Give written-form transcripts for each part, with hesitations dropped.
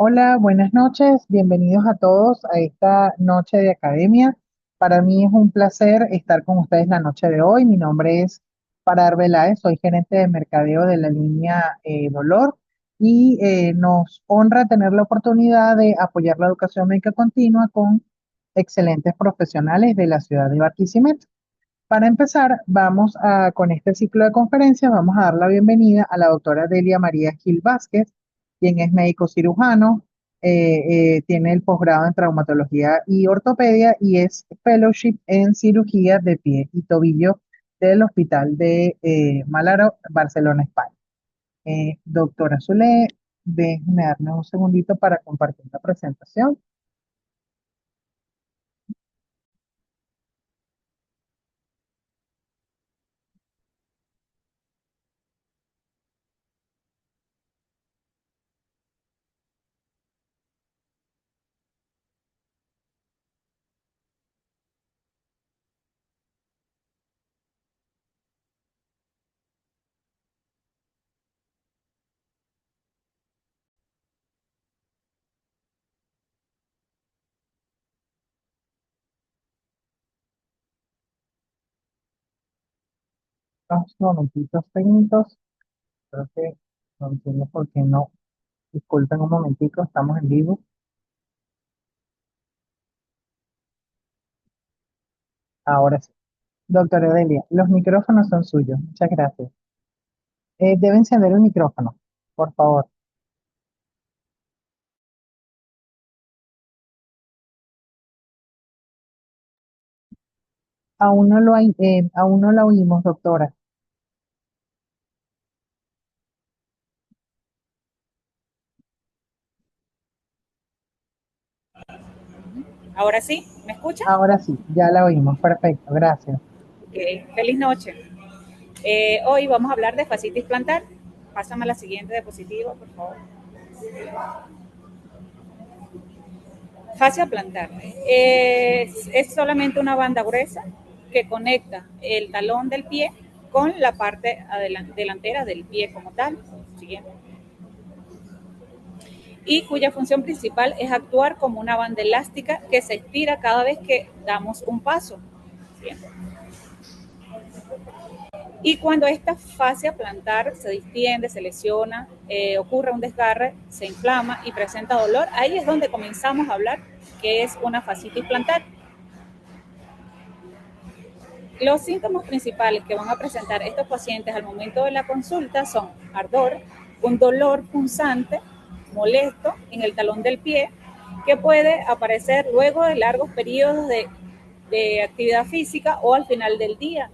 Hola, buenas noches. Bienvenidos a todos a esta noche de academia. Para mí es un placer estar con ustedes la noche de hoy. Mi nombre es Parar Veláez, soy gerente de mercadeo de la línea Dolor y nos honra tener la oportunidad de apoyar la educación médica continua con excelentes profesionales de la ciudad de Barquisimeto. Para empezar, con este ciclo de conferencias, vamos a dar la bienvenida a la doctora Delia María Gil Vázquez, quien es médico cirujano, tiene el posgrado en traumatología y ortopedia y es fellowship en cirugía de pie y tobillo del Hospital de Malaro, Barcelona, España. Doctora Zule, déjeme darme un segundito para compartir la presentación. Unos momentitos técnicos, creo que no entiendo por qué no. Disculpen un momentico, estamos en vivo. Ahora sí. Doctora Delia, los micrófonos son suyos. Muchas gracias. Debe encender el micrófono, por favor. Aún no la oímos, doctora. Ahora sí, ¿me escuchan? Ahora sí, ya la oímos. Perfecto, gracias. Okay. Feliz noche. Hoy vamos a hablar de fascitis plantar. Pásame a la siguiente diapositiva, por favor. Fascia plantar. Es solamente una banda gruesa que conecta el talón del pie con la parte delantera del pie como tal. Siguiente. Y cuya función principal es actuar como una banda elástica que se estira cada vez que damos un paso. Siguiente. Y cuando esta fascia plantar se distiende, se lesiona, ocurre un desgarre, se inflama y presenta dolor, ahí es donde comenzamos a hablar que es una fascitis plantar. Los síntomas principales que van a presentar estos pacientes al momento de la consulta son ardor, un dolor punzante, molesto en el talón del pie, que puede aparecer luego de largos periodos de actividad física o al final del día.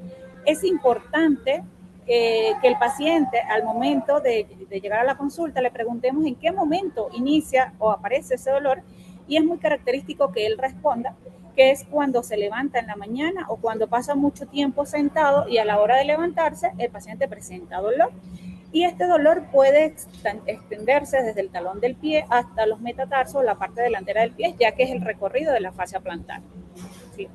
Es importante que el paciente, al momento de llegar a la consulta, le preguntemos en qué momento inicia o aparece ese dolor, y es muy característico que él responda que es cuando se levanta en la mañana o cuando pasa mucho tiempo sentado y a la hora de levantarse el paciente presenta dolor. Y este dolor puede extenderse desde el talón del pie hasta los metatarsos, la parte delantera del pie, ya que es el recorrido de la fascia plantar. Sí.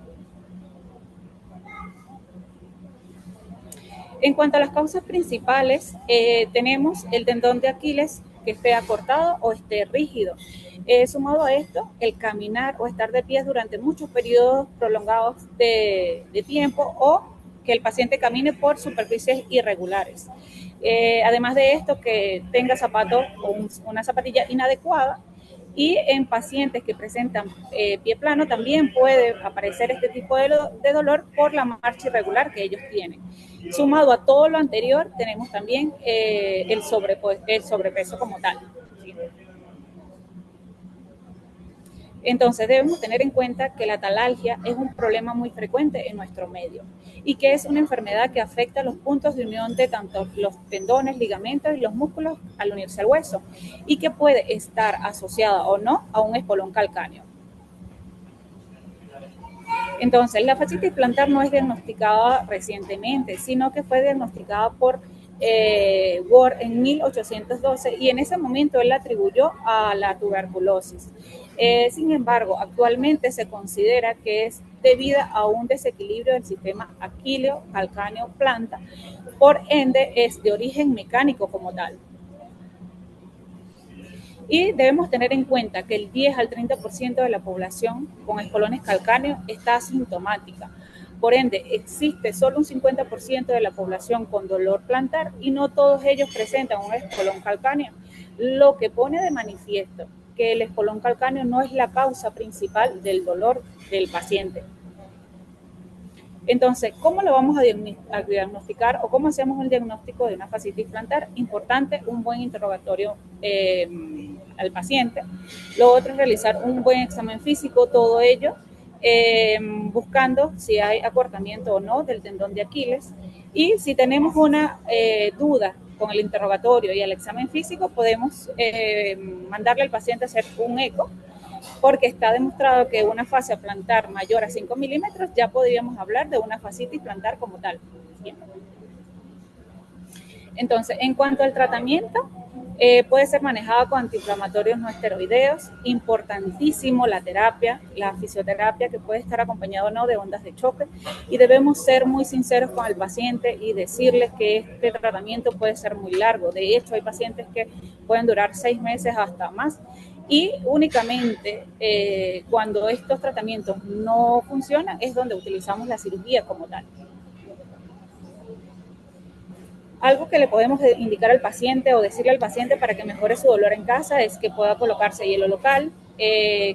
En cuanto a las causas principales, tenemos el tendón de Aquiles que esté acortado o esté rígido. Sumado a esto, el caminar o estar de pie durante muchos periodos prolongados de tiempo, o que el paciente camine por superficies irregulares. Además de esto, que tenga zapatos o una zapatilla inadecuada. Y en pacientes que presentan pie plano también puede aparecer este tipo de dolor por la marcha irregular que ellos tienen. Sumado a todo lo anterior, tenemos también el sobrepeso como tal. Entonces debemos tener en cuenta que la talalgia es un problema muy frecuente en nuestro medio y que es una enfermedad que afecta los puntos de unión de tanto los tendones, ligamentos y los músculos al unirse al hueso, y que puede estar asociada o no a un espolón calcáneo. Entonces, la fascitis plantar no es diagnosticada recientemente, sino que fue diagnosticada por Ward en 1812, y en ese momento él la atribuyó a la tuberculosis. Sin embargo, actualmente se considera que es debida a un desequilibrio del sistema aquileo calcáneo planta, por ende es de origen mecánico como tal. Y debemos tener en cuenta que el 10 al 30% de la población con espolones calcáneos está asintomática. Por ende, existe solo un 50% de la población con dolor plantar y no todos ellos presentan un espolón calcáneo, lo que pone de manifiesto que el espolón calcáneo no es la causa principal del dolor del paciente. Entonces, ¿cómo lo vamos a diagnosticar o cómo hacemos un diagnóstico de una fascitis plantar? Importante, un buen interrogatorio al paciente. Lo otro es realizar un buen examen físico, todo ello buscando si hay acortamiento o no del tendón de Aquiles. Y si tenemos una duda con el interrogatorio y el examen físico, podemos mandarle al paciente a hacer un eco, porque está demostrado que una fascia plantar mayor a 5 milímetros ya podríamos hablar de una fascitis plantar como tal. Bien. Entonces, en cuanto al tratamiento, puede ser manejado con antiinflamatorios no esteroideos. Importantísimo la terapia, la fisioterapia, que puede estar acompañado o no de ondas de choque, y debemos ser muy sinceros con el paciente y decirles que este tratamiento puede ser muy largo. De hecho, hay pacientes que pueden durar 6 meses hasta más, y únicamente cuando estos tratamientos no funcionan es donde utilizamos la cirugía como tal. Algo que le podemos indicar al paciente o decirle al paciente para que mejore su dolor en casa es que pueda colocarse hielo local,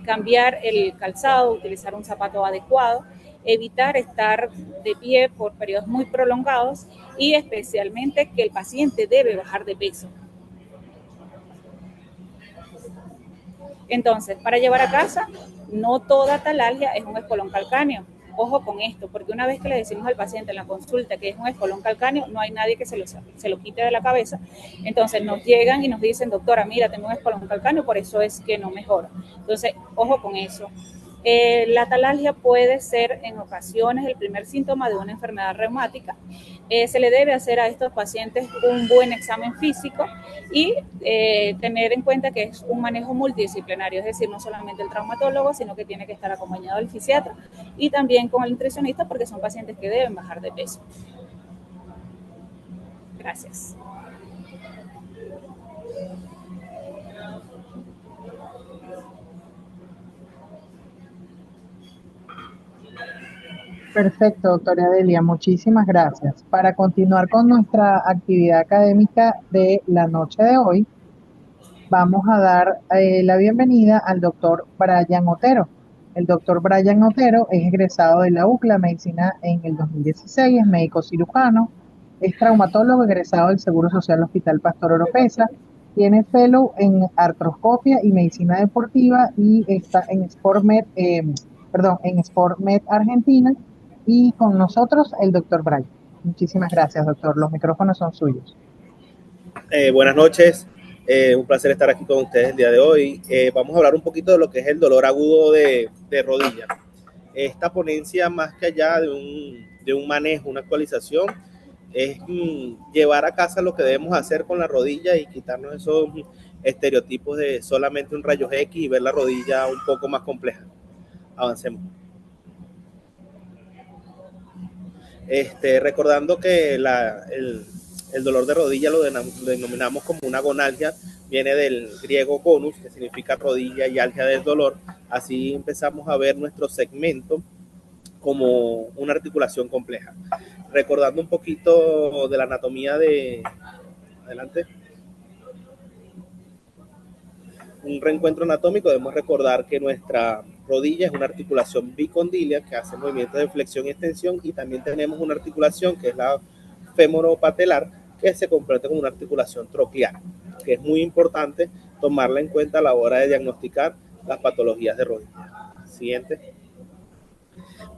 cambiar el calzado, utilizar un zapato adecuado, evitar estar de pie por periodos muy prolongados, y especialmente que el paciente debe bajar de peso. Entonces, para llevar a casa, no toda talalgia es un espolón calcáneo. Ojo con esto, porque una vez que le decimos al paciente en la consulta que es un espolón calcáneo, no hay nadie que se lo quite de la cabeza. Entonces nos llegan y nos dicen, doctora, mira, tengo un espolón calcáneo, por eso es que no mejora. Entonces, ojo con eso. La talalgia puede ser en ocasiones el primer síntoma de una enfermedad reumática. Se le debe hacer a estos pacientes un buen examen físico y tener en cuenta que es un manejo multidisciplinario, es decir, no solamente el traumatólogo, sino que tiene que estar acompañado del fisiatra y también con el nutricionista, porque son pacientes que deben bajar de peso. Gracias. Perfecto, doctora Delia, muchísimas gracias. Para continuar con nuestra actividad académica de la noche de hoy, vamos a dar la bienvenida al doctor Brian Otero. El doctor Brian Otero es egresado de la UCLA Medicina en el 2016, es médico cirujano, es traumatólogo egresado del Seguro Social Hospital Pastor Oropesa, tiene fellow en artroscopia y medicina deportiva y está en SportMed, en SportMed Argentina, y con nosotros el doctor Brian. Muchísimas gracias, doctor. Los micrófonos son suyos. Buenas noches, un placer estar aquí con ustedes el día de hoy. Vamos a hablar un poquito de lo que es el dolor agudo de rodilla. Esta ponencia, más que allá de un manejo, una actualización, es llevar a casa lo que debemos hacer con la rodilla y quitarnos esos estereotipos de solamente un rayos X y ver la rodilla un poco más compleja. Avancemos. Recordando que el dolor de rodilla lo denominamos como una gonalgia, viene del griego conus, que significa rodilla, y algia del dolor. Así empezamos a ver nuestro segmento como una articulación compleja. Recordando un poquito de la anatomía de... Adelante. Un reencuentro anatómico, debemos recordar que nuestra rodilla es una articulación bicondilia que hace movimientos de flexión y extensión, y también tenemos una articulación que es la femoropatelar, que se completa con una articulación troclear, que es muy importante tomarla en cuenta a la hora de diagnosticar las patologías de rodilla. Siguiente.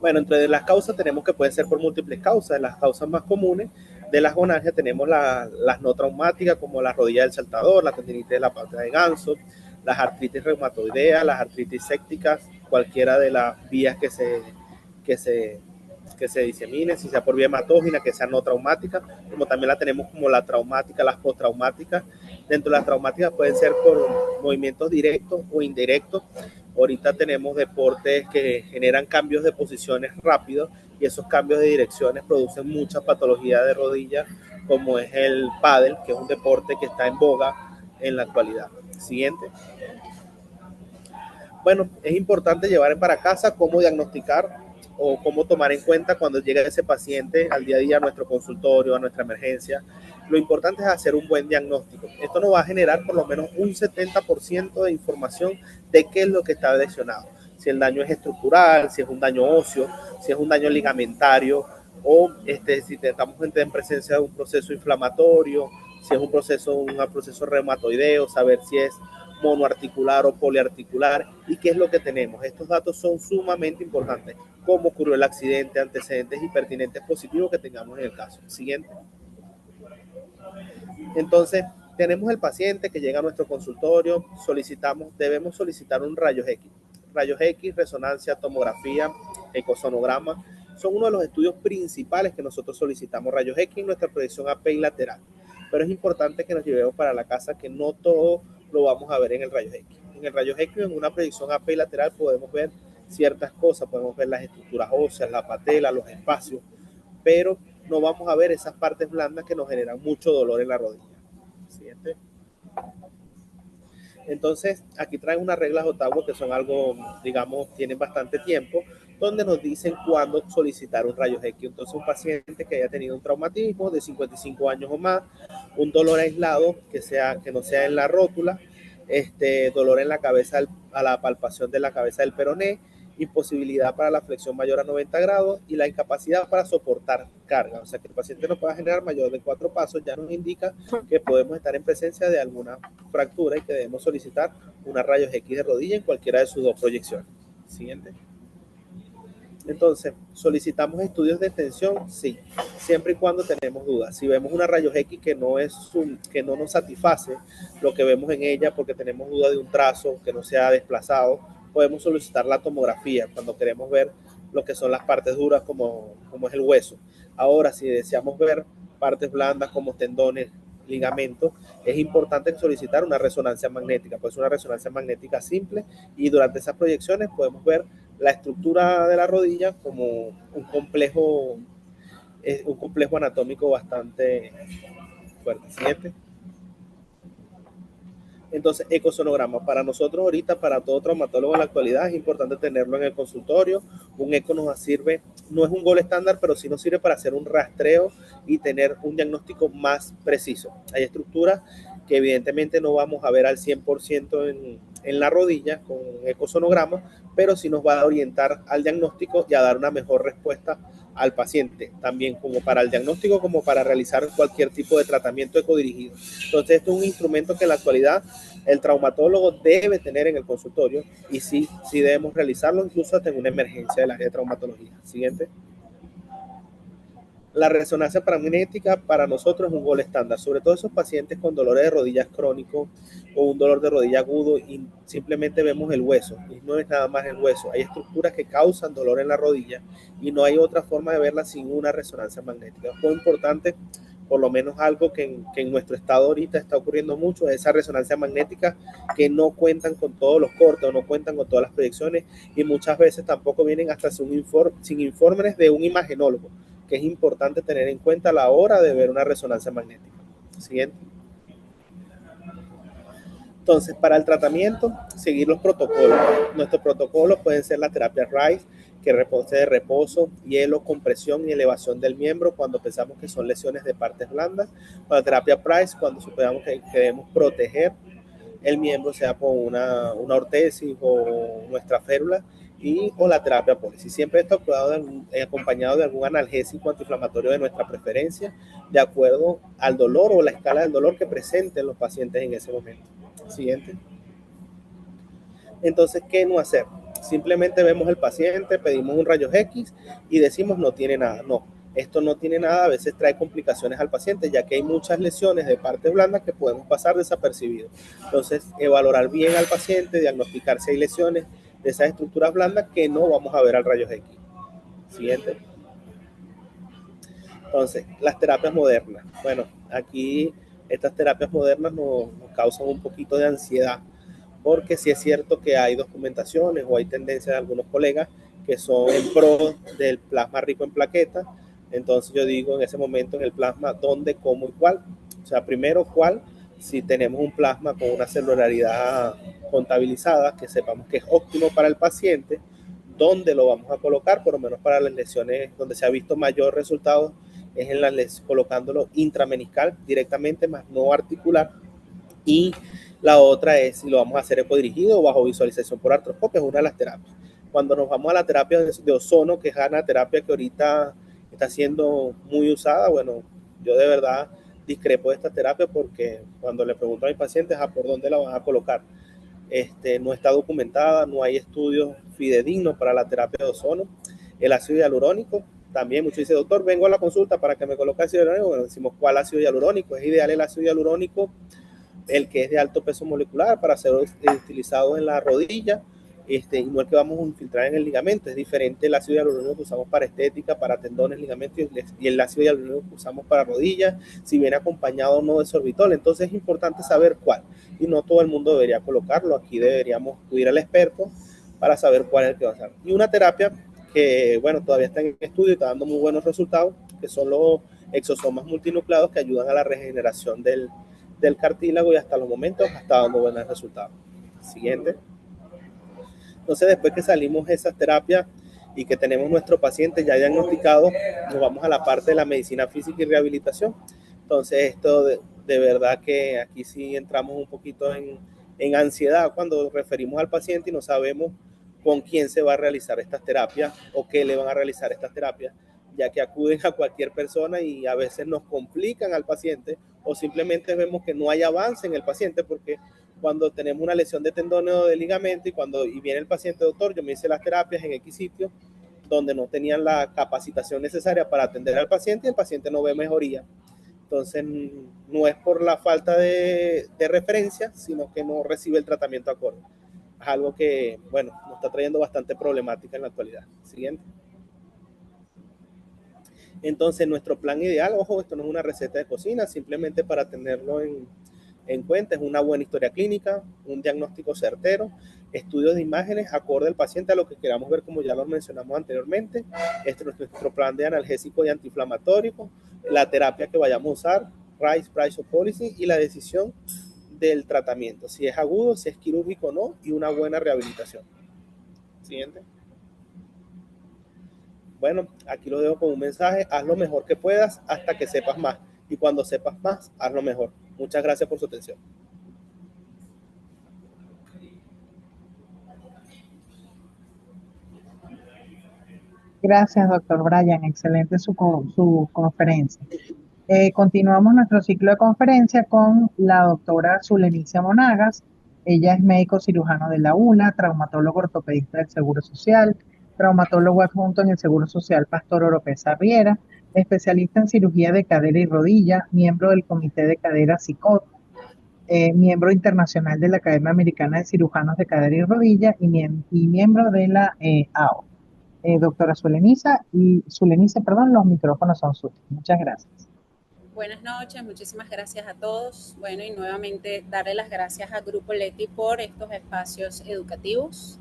Bueno, entre las causas tenemos que pueden ser por múltiples causas. Las causas más comunes de las gonalgias tenemos las no traumáticas, como la rodilla del saltador, la tendinitis de la pata de ganso, las artritis reumatoideas, las artritis sépticas, cualquiera de las vías que se diseminen, si sea por vía hematógena, que sea no traumática, como también la tenemos como la traumática, las postraumáticas. Dentro de las traumáticas pueden ser por movimientos directos o indirectos. Ahorita tenemos deportes que generan cambios de posiciones rápidos, y esos cambios de direcciones producen muchas patologías de rodillas, como es el pádel, que es un deporte que está en boga en la actualidad. Siguiente. Bueno, es importante llevar para casa cómo diagnosticar o cómo tomar en cuenta cuando llega ese paciente al día a día a nuestro consultorio, a nuestra emergencia. Lo importante es hacer un buen diagnóstico. Esto nos va a generar por lo menos un 70% de información de qué es lo que está lesionado. Si el daño es estructural, si es un daño óseo, si es un daño ligamentario, o si estamos en presencia de un proceso inflamatorio, si es un proceso reumatoideo, saber si es monoarticular o poliarticular, y qué es lo que tenemos. Estos datos son sumamente importantes. Cómo ocurrió el accidente, antecedentes y pertinentes positivos que tengamos en el caso. Siguiente. Entonces, tenemos el paciente que llega a nuestro consultorio, debemos solicitar un rayos X. Rayos X, resonancia, tomografía, ecosonograma, son uno de los estudios principales que nosotros solicitamos. Rayos X en nuestra proyección API lateral. Pero es importante que nos llevemos para la casa, que no todo lo vamos a ver en el rayos X. En el rayos X, en una proyección API lateral, podemos ver ciertas cosas, podemos ver las estructuras óseas, la patela, los espacios, pero no vamos a ver esas partes blandas que nos generan mucho dolor en la rodilla. Siguiente. Entonces, aquí traen unas reglas Ottawa que son algo, digamos, tienen bastante tiempo, donde nos dicen cuándo solicitar un rayos X. Entonces, un paciente que haya tenido un traumatismo de 55 años o más, un dolor aislado que no sea en la rótula, dolor en la cabeza, a la palpación de la cabeza del peroné, imposibilidad para la flexión mayor a 90 grados y la incapacidad para soportar carga. O sea, que el paciente no pueda generar mayor de 4 pasos, ya nos indica que podemos estar en presencia de alguna fractura y que debemos solicitar una rayos X de rodilla en cualquiera de sus dos proyecciones. Siguiente. Entonces, ¿solicitamos estudios de extensión? Sí, siempre y cuando tenemos dudas. Si vemos una rayos X que no nos satisface lo que vemos en ella, porque tenemos duda de un trazo que no se ha desplazado, podemos solicitar la tomografía cuando queremos ver lo que son las partes duras como es el hueso. Ahora, si deseamos ver partes blandas como tendones, ligamentos, es importante solicitar una resonancia magnética. Pues una resonancia magnética simple, y durante esas proyecciones podemos ver la estructura de la rodilla como un complejo anatómico bastante fuerte. Siguiente. Entonces, ecosonograma. Para nosotros ahorita, para todo traumatólogo en la actualidad, es importante tenerlo en el consultorio. Un eco nos sirve, no es un gol estándar, pero sí nos sirve para hacer un rastreo y tener un diagnóstico más preciso. Hay estructuras que evidentemente no vamos a ver al 100% en la rodilla con un ecosonograma, pero sí nos va a orientar al diagnóstico y a dar una mejor respuesta al paciente, también como para el diagnóstico como para realizar cualquier tipo de tratamiento ecodirigido. Entonces, esto es un instrumento que en la actualidad el traumatólogo debe tener en el consultorio, y sí debemos realizarlo incluso hasta en una emergencia del área de traumatología. Siguiente. La resonancia magnética para nosotros es un gol estándar, sobre todo esos pacientes con dolores de rodillas crónicos o un dolor de rodilla agudo y simplemente vemos el hueso, y no es nada más el hueso. Hay estructuras que causan dolor en la rodilla y no hay otra forma de verla sin una resonancia magnética. Es muy importante, por lo menos algo que en nuestro estado ahorita está ocurriendo mucho, es esa resonancia magnética, que no cuentan con todos los cortes o no cuentan con todas las proyecciones, y muchas veces tampoco vienen hasta sin informes de un imagenólogo, que es importante tener en cuenta a la hora de ver una resonancia magnética. Siguiente. Entonces, para el tratamiento, seguir los protocolos. Nuestros protocolos pueden ser la terapia RICE, que repose de reposo, hielo, compresión y elevación del miembro cuando pensamos que son lesiones de partes blandas. Para la terapia PRICE, cuando supongamos que queremos proteger el miembro, sea con una ortesis o nuestra férula, o la terapia pólisis. Siempre esto acompañado de algún analgésico antiinflamatorio de nuestra preferencia, de acuerdo al dolor o la escala del dolor que presenten los pacientes en ese momento. Siguiente. Entonces, ¿qué no hacer? Simplemente vemos el paciente, pedimos un rayos X y decimos no tiene nada. No, esto no tiene nada, a veces trae complicaciones al paciente, ya que hay muchas lesiones de partes blandas que podemos pasar desapercibidos. Entonces, valorar bien al paciente, diagnosticar si hay lesiones de esas estructuras blandas que no vamos a ver al rayos X. Siguiente. Entonces, las terapias modernas. Bueno, aquí estas terapias modernas nos causan un poquito de ansiedad, porque sí es cierto que hay documentaciones o hay tendencias de algunos colegas que son en pro del plasma rico en plaquetas. Entonces yo digo en ese momento en el plasma dónde, cómo y cuál. O sea, primero cuál, si tenemos un plasma con una celularidad contabilizada, que sepamos que es óptimo para el paciente, dónde lo vamos a colocar, por lo menos para las lesiones donde se ha visto mayor resultado, es en colocándolo intrameniscal directamente, más no articular. Y la otra es si lo vamos a hacer ecodirigido o bajo visualización por artroscopia, es una de las terapias. Cuando nos vamos a la terapia de ozono, que es una terapia que ahorita está siendo muy usada, bueno, yo de verdad discrepo de esta terapia porque cuando le pregunto a mis pacientes a por dónde la van a colocar, no está documentada, no hay estudios fidedignos para la terapia de ozono. El ácido hialurónico, también muchos dicen, doctor, vengo a la consulta para que me coloque ácido hialurónico. Bueno, decimos, ¿cuál ácido hialurónico? Es ideal el ácido hialurónico, el que es de alto peso molecular, para ser utilizado en la rodilla, y no el que vamos a infiltrar en el ligamento. Es diferente el ácido hialurónico que usamos para estética, para tendones, ligamentos, y el ácido hialurónico que usamos para rodillas, si viene acompañado o no de sorbitol. Entonces es importante saber cuál, y no todo el mundo debería colocarlo. Aquí deberíamos acudir al experto para saber cuál es el que va a usar. Y una terapia que, bueno, todavía está en estudio y está dando muy buenos resultados, que son los exosomas multinucleados, que ayudan a la regeneración del cartílago, y hasta los momentos está dando buenos resultados. Siguiente. Entonces, después que salimos de esas terapias y que tenemos nuestro paciente ya diagnosticado, nos vamos a la parte de la medicina física y rehabilitación. Entonces, esto de verdad que aquí sí entramos un poquito en ansiedad cuando referimos al paciente y no sabemos con quién se va a realizar estas terapias o qué le van a realizar estas terapias, ya que acuden a cualquier persona y a veces nos complican al paciente, o simplemente vemos que no hay avance en el paciente, porque cuando tenemos una lesión de tendones o de ligamento y viene el paciente, doctor, yo me hice las terapias en X sitio donde no tenían la capacitación necesaria para atender al paciente y el paciente no ve mejoría. Entonces, no es por la falta de referencia, sino que no recibe el tratamiento acorde. Es algo que, bueno, nos está trayendo bastante problemática en la actualidad. Siguiente. Entonces, nuestro plan ideal, ojo, esto no es una receta de cocina, simplemente para tenerlo en cuenta, es una buena historia clínica, un diagnóstico certero, estudios de imágenes acorde al paciente a lo que queramos ver, como ya lo mencionamos anteriormente, nuestro plan de analgésico y antiinflamatorio, la terapia que vayamos a usar, RICE, PRICE o POLICY, y la decisión del tratamiento, si es agudo, si es quirúrgico o no, y una buena rehabilitación. Siguiente. Bueno, aquí lo dejo con un mensaje: haz lo mejor que puedas hasta que sepas más, y cuando sepas más, haz lo mejor. Muchas gracias por su atención. Gracias, doctor Brian. Excelente su conferencia. Continuamos nuestro ciclo de conferencia con la doctora Zulenicia Monagas. Ella es médico cirujano de la ULA, traumatólogo ortopedista del Seguro Social, traumatólogo adjunto en el Seguro Social Pastor Oropesa Riera, especialista en cirugía de cadera y rodilla, miembro del Comité de Cadera CICOT, miembro internacional de la Academia Americana de Cirujanos de Cadera y Rodilla y miembro de la AO. Doctora Zulenicia, perdón, los micrófonos son suyos. Muchas gracias. Buenas noches, muchísimas gracias a todos. Bueno, y nuevamente darle las gracias a Grupo Leti por estos espacios educativos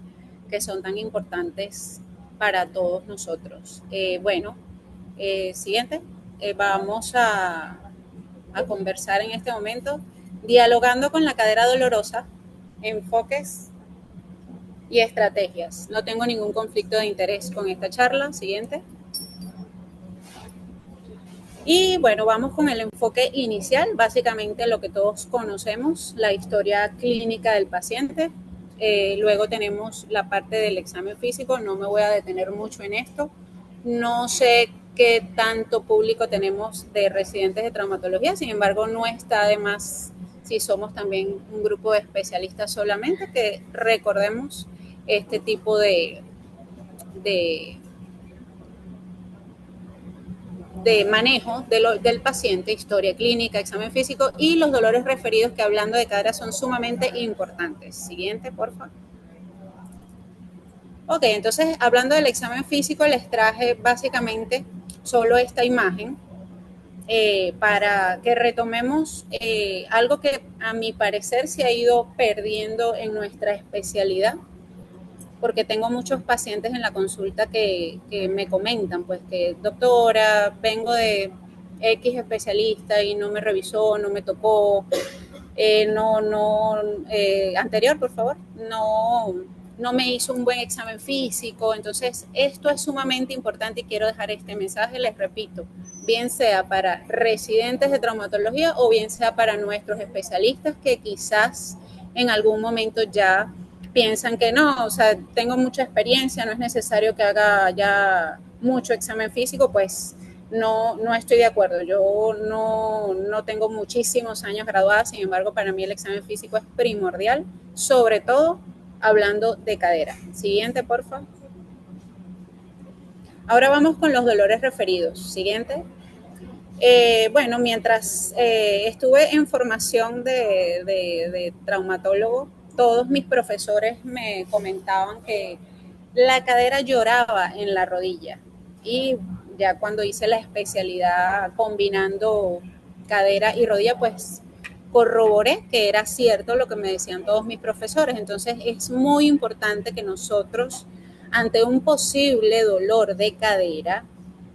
que son tan importantes para todos nosotros. Siguiente, vamos a conversar en este momento, dialogando con la cadera dolorosa, enfoques y estrategias. No tengo ningún conflicto de interés con esta charla. Siguiente. Y bueno, vamos con el enfoque inicial, básicamente lo que todos conocemos, la historia clínica del paciente. Luego tenemos la parte del examen físico, no me voy a detener mucho en esto. No sé qué tanto público tenemos de residentes de traumatología, sin embargo, no está de más si somos también un grupo de especialistas solamente, que recordemos este tipo de manejo del paciente, historia clínica, examen físico y los dolores referidos que hablando de cadera son sumamente importantes. Siguiente, por favor. Ok, entonces hablando del examen físico les traje básicamente solo esta imagen para que retomemos algo que a mi parecer se ha ido perdiendo en nuestra especialidad, porque tengo muchos pacientes en la consulta que me comentan, pues que doctora, vengo de X especialista y no me revisó, no me tocó, anterior, por favor, no me hizo un buen examen físico. Entonces, esto es sumamente importante y quiero dejar este mensaje, les repito, bien sea para residentes de traumatología o bien sea para nuestros especialistas que quizás en algún momento ya piensan que no, o sea, tengo mucha experiencia, no es necesario que haga ya mucho examen físico, pues no estoy de acuerdo. Yo no tengo muchísimos años graduada, sin embargo, para mí el examen físico es primordial, sobre todo hablando de cadera. Siguiente, por favor. Ahora vamos con los dolores referidos. Siguiente. Bueno, mientras estuve en formación de traumatólogo, todos mis profesores me comentaban que la cadera lloraba en la rodilla. Y ya cuando hice la especialidad combinando cadera y rodilla, pues corroboré que era cierto lo que me decían todos mis profesores. Entonces es muy importante que nosotros, ante un posible dolor de cadera,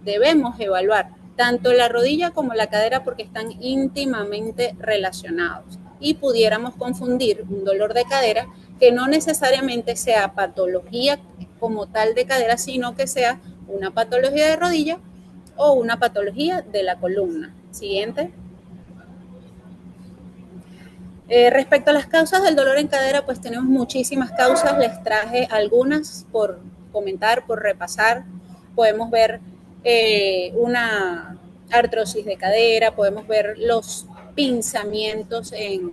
debemos evaluar tanto la rodilla como la cadera porque están íntimamente relacionados y pudiéramos confundir un dolor de cadera que no necesariamente sea patología como tal de cadera, sino que sea una patología de rodilla o una patología de la columna. Siguiente. Respecto a las causas del dolor en cadera, pues tenemos muchísimas causas, les traje algunas por comentar, por repasar. Podemos ver una artrosis de cadera, podemos ver los pinzamientos en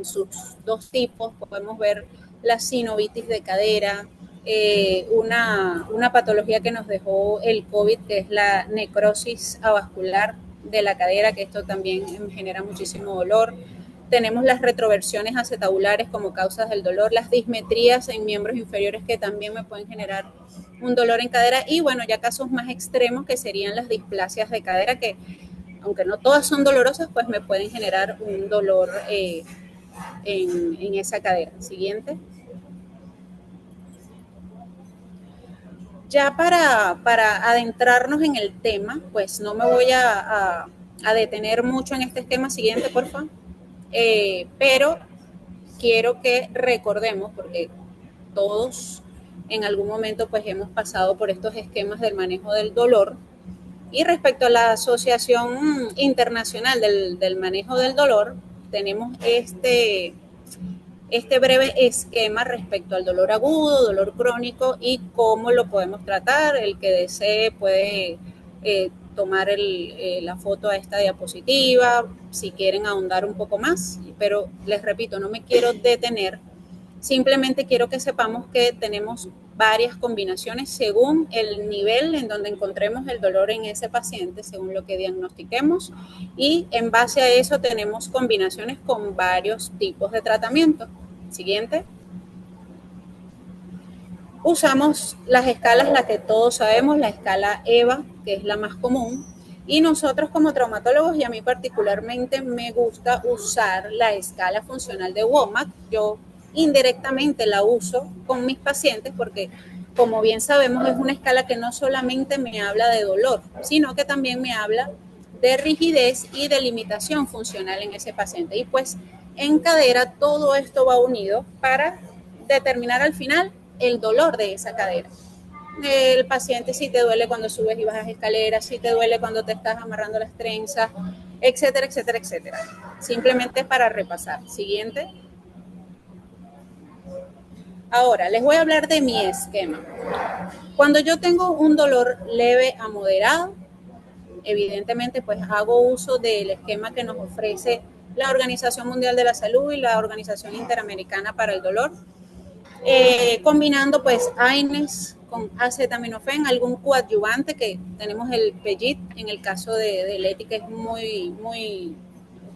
sus dos tipos, podemos ver la sinovitis de cadera, una patología que nos dejó el COVID, que es la necrosis avascular de la cadera, que esto también genera muchísimo dolor. Tenemos las retroversiones acetabulares como causas del dolor, las dismetrías en miembros inferiores que también me pueden generar un dolor en cadera y bueno, ya casos más extremos que serían las displasias de cadera que aunque no todas son dolorosas, pues me pueden generar un dolor en esa cadera. Siguiente. Ya para adentrarnos en el tema, pues no me voy a detener mucho en este esquema. Siguiente, por favor. Pero quiero que recordemos, porque todos en algún momento pues hemos pasado por estos esquemas del manejo del dolor, y respecto a la Asociación Internacional del Manejo del Dolor, tenemos este breve esquema respecto al dolor agudo, dolor crónico y cómo lo podemos tratar. El que desee puede tomar la foto a esta diapositiva, si quieren ahondar un poco más, pero les repito, no me quiero detener, simplemente quiero que sepamos que tenemos varias combinaciones según el nivel en donde encontremos el dolor en ese paciente, según lo que diagnostiquemos, y en base a eso tenemos combinaciones con varios tipos de tratamiento. Siguiente. Usamos las escalas, las que todos sabemos, la escala EVA, que es la más común, y nosotros como traumatólogos, y a mí particularmente me gusta usar la escala funcional de WOMAC. Yo indirectamente la uso con mis pacientes porque, como bien sabemos, es una escala que no solamente me habla de dolor, sino que también me habla de rigidez y de limitación funcional en ese paciente. Y pues en cadera, todo esto va unido para determinar al final el dolor de esa cadera. El paciente, si te duele cuando subes y bajas escaleras, si te duele cuando te estás amarrando las trenzas, etcétera, etcétera, etcétera. Simplemente para repasar. Siguiente. Ahora, les voy a hablar de mi esquema. Cuando yo tengo un dolor leve a moderado, evidentemente pues hago uso del esquema que nos ofrece la Organización Mundial de la Salud y la Organización Interamericana para el Dolor, combinando pues AINES con acetaminofén, algún coadyuvante, que tenemos el PEGIT, en el caso de Leti, que es muy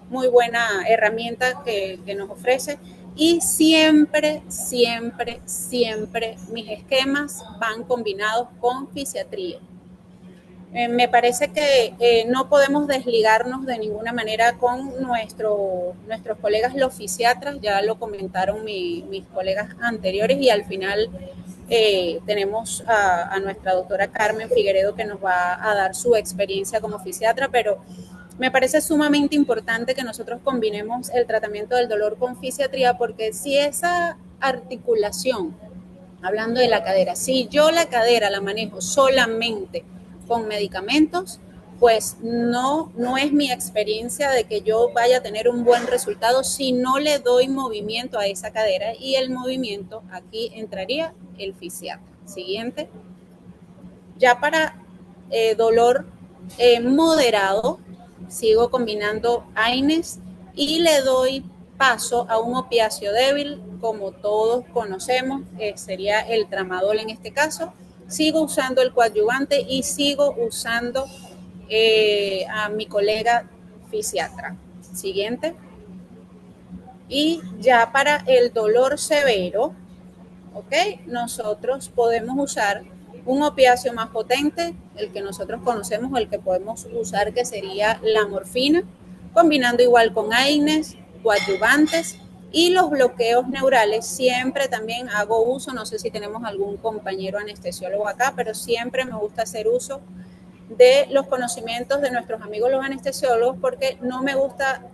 buena herramienta que nos ofrece. Y siempre mis esquemas van combinados con fisiatría. Me parece que no podemos desligarnos de ninguna manera con nuestros colegas los fisiatras, ya lo comentaron mis colegas anteriores, y al final tenemos a nuestra doctora Carmen Figueredo, que nos va a dar su experiencia como fisiatra, pero me parece sumamente importante que nosotros combinemos el tratamiento del dolor con fisiatría, porque si esa articulación, hablando de la cadera, si yo la cadera la manejo solamente con medicamentos, pues no es mi experiencia de que yo vaya a tener un buen resultado si no le doy movimiento a esa cadera, y el movimiento, aquí entraría el fisiatra. Siguiente. Ya para dolor moderado, sigo combinando AINES y le doy paso a un opiáceo débil, como todos conocemos, sería el tramadol en este caso. Sigo usando el coadyuvante y sigo usando a mi colega fisiatra. Siguiente. Y ya para el dolor severo, ¿ok? Nosotros podemos usar un opiáceo más potente, el que nosotros conocemos o el que podemos usar, que sería la morfina, combinando igual con AINES, coadyuvantes, y los bloqueos neurales. Siempre también hago uso, no sé si tenemos algún compañero anestesiólogo acá, pero siempre me gusta hacer uso de los conocimientos de nuestros amigos los anestesiólogos, porque no me gusta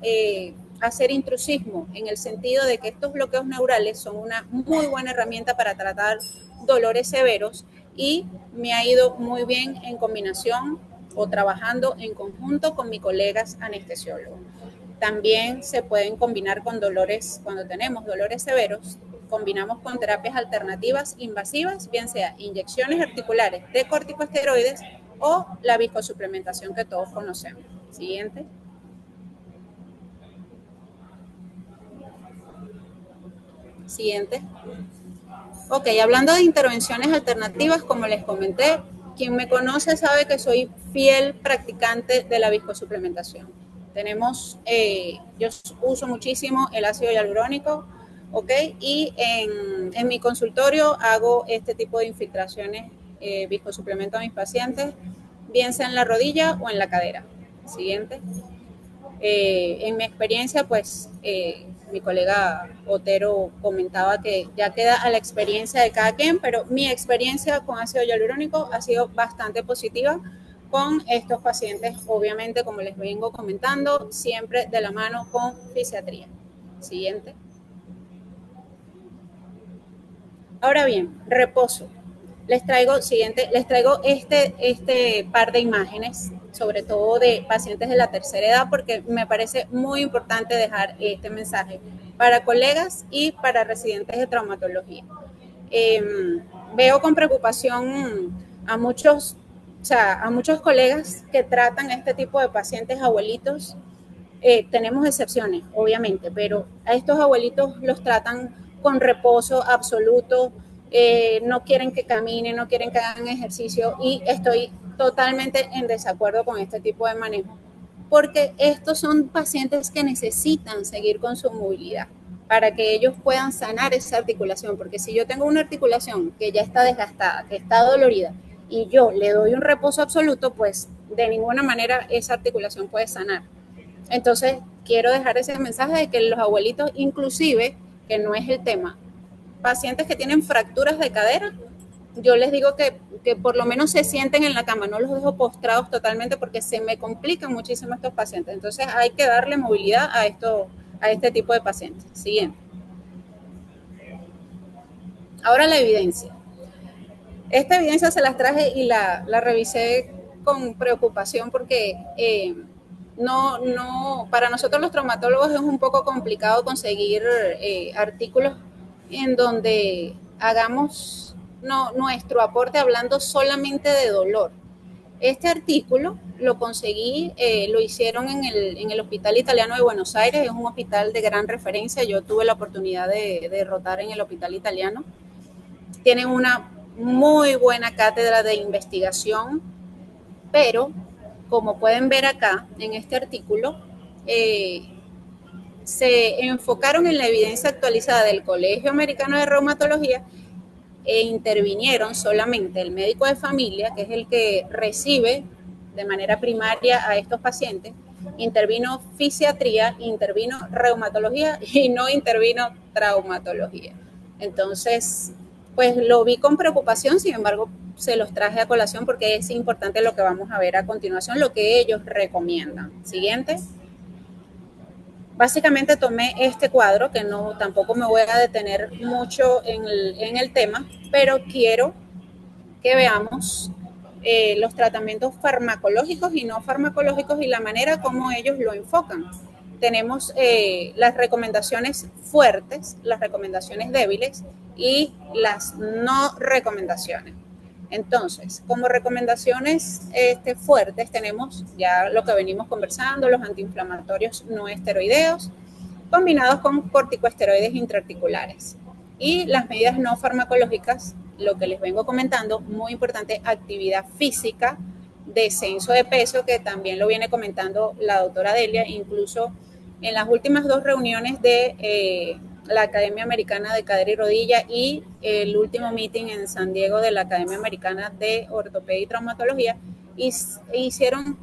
hacer intrusismo, en el sentido de que estos bloqueos neurales son una muy buena herramienta para tratar dolores severos, y me ha ido muy bien en combinación o trabajando en conjunto con mis colegas anestesiólogos. También se pueden combinar con dolores, cuando tenemos dolores severos, combinamos con terapias alternativas invasivas, bien sea inyecciones articulares de corticosteroides o la viscosuplementación que todos conocemos. Siguiente. Siguiente. Ok, hablando de intervenciones alternativas, como les comenté, quien me conoce sabe que soy fiel practicante de la viscosuplementación. Tenemos, yo uso muchísimo el ácido hialurónico, ok, y en mi consultorio hago este tipo de infiltraciones, viscosuplemento a mis pacientes, bien sea en la rodilla o en la cadera. Siguiente. En mi experiencia, pues mi colega Otero comentaba que ya queda a la experiencia de cada quien, pero mi experiencia con ácido hialurónico ha sido bastante positiva con estos pacientes, obviamente, como les vengo comentando, siempre de la mano con fisiatría. Siguiente. Ahora bien, reposo. Les traigo este par de imágenes, sobre todo de pacientes de la tercera edad, porque me parece muy importante dejar este mensaje para colegas y para residentes de traumatología. Veo con preocupación a muchos colegas que tratan este tipo de pacientes abuelitos. Tenemos excepciones, obviamente, pero a estos abuelitos los tratan con reposo absoluto, no quieren que caminen, no quieren que hagan ejercicio, y estoy totalmente en desacuerdo con este tipo de manejo, porque estos son pacientes que necesitan seguir con su movilidad para que ellos puedan sanar esa articulación, porque si yo tengo una articulación que ya está desgastada, que está dolorida, y yo le doy un reposo absoluto, pues de ninguna manera esa articulación puede sanar. Entonces, quiero dejar ese mensaje de que los abuelitos, inclusive, que no es el tema, pacientes que tienen fracturas de cadera, yo les digo que por lo menos se sienten en la cama, no los dejo postrados totalmente, porque se me complican muchísimo estos pacientes. Entonces, hay que darle movilidad a este tipo de pacientes. Siguiente. Ahora la evidencia. Esta evidencia se las traje y la revisé con preocupación porque para nosotros los traumatólogos es un poco complicado conseguir artículos en donde hagamos nuestro aporte hablando solamente de dolor. Este artículo lo conseguí, lo hicieron en el Hospital Italiano de Buenos Aires, es un hospital de gran referencia. Yo tuve la oportunidad de rotar en el Hospital Italiano. Tienen una muy buena cátedra de investigación, pero como pueden ver acá en este artículo, se enfocaron en la evidencia actualizada del Colegio Americano de Reumatología e intervinieron solamente el médico de familia, que es el que recibe de manera primaria a estos pacientes, intervino fisiatría, intervino reumatología y no intervino traumatología. Entonces, pues lo vi con preocupación, sin embargo, se los traje a colación porque es importante lo que vamos a ver a continuación, lo que ellos recomiendan. Siguiente. Básicamente tomé este cuadro, que no tampoco me voy a detener mucho en el tema, pero quiero que veamos los tratamientos farmacológicos y no farmacológicos y la manera como ellos lo enfocan. Tenemos las recomendaciones fuertes, las recomendaciones débiles y las no recomendaciones. Entonces, como recomendaciones fuertes tenemos ya lo que venimos conversando, los antiinflamatorios no esteroideos, combinados con corticosteroides intraarticulares. Y las medidas no farmacológicas, lo que les vengo comentando, muy importante, actividad física, descenso de peso, que también lo viene comentando la doctora Delia, incluso en las últimas 2 reuniones de la Academia Americana de Cadera y Rodilla y el último meeting en San Diego de la Academia Americana de Ortopedia y Traumatología, hicieron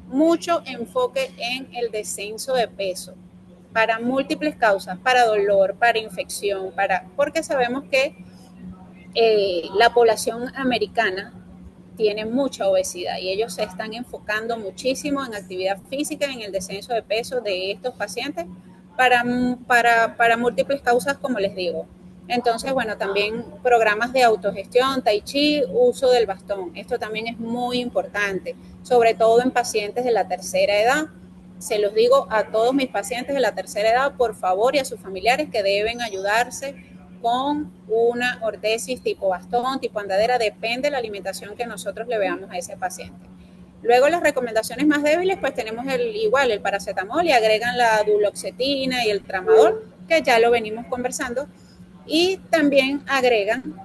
mucho enfoque en el descenso de peso para múltiples causas, para dolor, para infección, porque sabemos que la población americana tiene mucha obesidad y ellos se están enfocando muchísimo en actividad física, en el descenso de peso de estos pacientes para múltiples causas, como les digo. Entonces, bueno, también programas de autogestión, tai chi, uso del bastón. Esto también es muy importante, sobre todo en pacientes de la tercera edad. Se los digo a todos mis pacientes de la tercera edad, por favor, y a sus familiares que deben ayudarse con una ortesis tipo bastón, tipo andadera, depende de la alimentación que nosotros le veamos a ese paciente. Luego las recomendaciones más débiles, pues tenemos el paracetamol y agregan la duloxetina y el tramadol, que ya lo venimos conversando, y también agregan